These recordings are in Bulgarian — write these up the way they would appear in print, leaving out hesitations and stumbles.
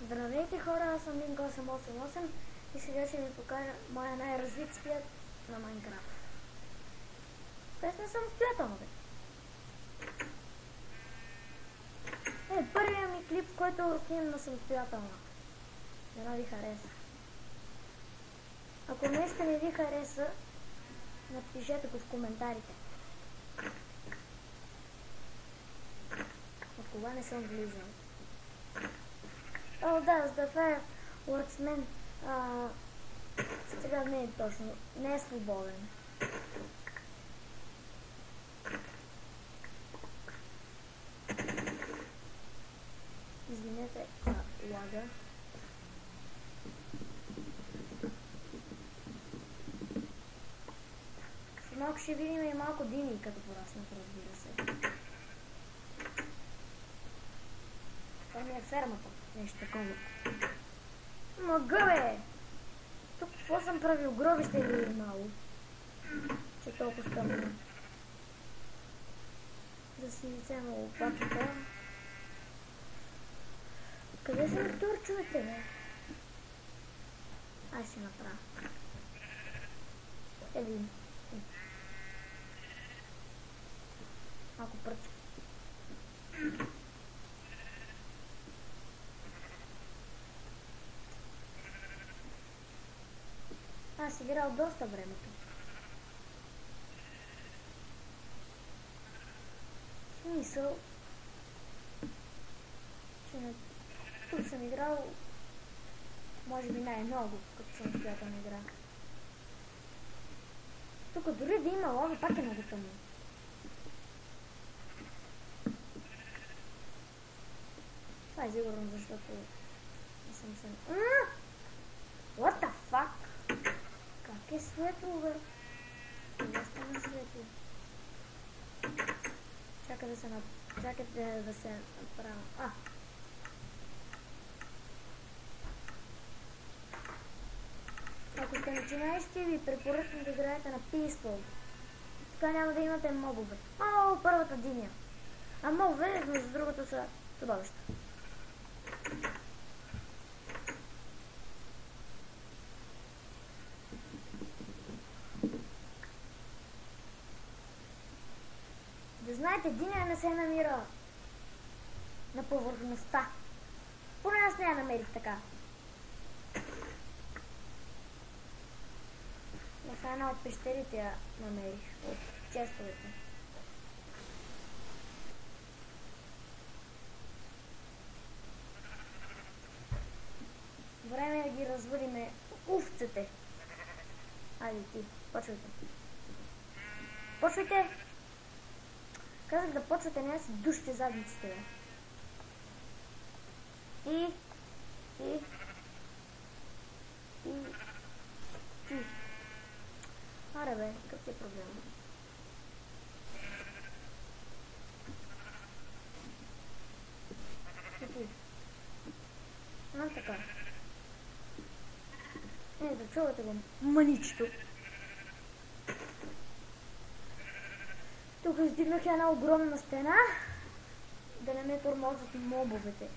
Здравейте хора, аз съм Link888 и сега ще ви покажа моя най-развит свят на Майнкрафт. Без не самостоятелно, бе. Първият ми клип, който снимам на самостоятелно. Дано ви хареса. Ако нещо не ви хареса, напишете го в коментарите. От кога не съм влизал. О, да, за да Wordsman сега не е точно, не е свободен. Извинете за лага. Малко ще видим и малко дини, като пораснат, разбира се. Това ми е фермата, нещо такова. Мага, бе! Тук какво съм правил? Гробище или мало? Че толкова стъмно. Да си взема лопатата. Къде са ми турчовете, бе? Ай си направя. Видим. Малко пръчка. Аз играл доста времето. Смисъл, че тук съм играл може би най-много, като самостоятелна игра. Тук дори да има лава, пак е много тъмно. Това е сигурно, защото не съм се... What the fuck? Как е светло, бе? Това стана светло. Чакай да се направя. Ако сте начинаещи, ви препоръчвам да играете на Peaceful. Така няма да имате мобове. Първата диня. А мобове, между другото, са чудовища. Да знаете, диня не се намира на повърхността. Поне аз не я намерих така. В една от пещерите я намерих, от честовете. Време е да ги развалиме овцете. Айде ти, почвайте. Почвайте! Казах да почвате, не да си душите задниците, бе. И. Аре, бе, какъв ти е проблем? Така. Ето, чувате го, маничето. Тук издигнах една огромна стена, да не ме тормозят мобовете.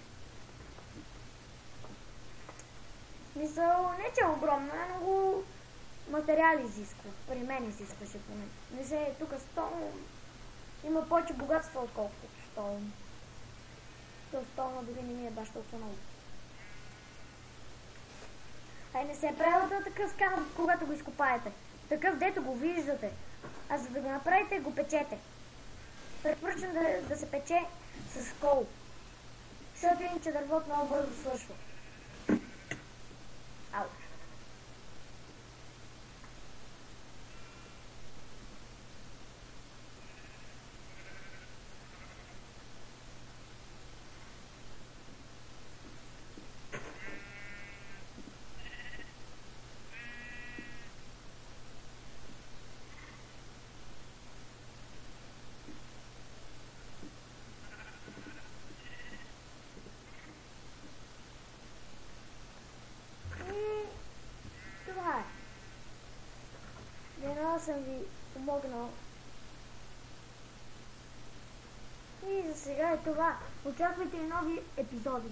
Мисъл, не че е огромна, много материали изисква. При мен изискваше поне. Не се, тук стол има повече богатство, отколкото стол. То стол дори не ми е баш толкова много. Не се е правил такъв камък, когато го изкопаете. Такъв, дето го виждате. А за да го направите, го печете. Препоръчвам да се пече с кол. Защото иначе дървото много бързо свършва. Ау. Съм ви помогнал. И за сега е това. Очаквайте и нови епизоди.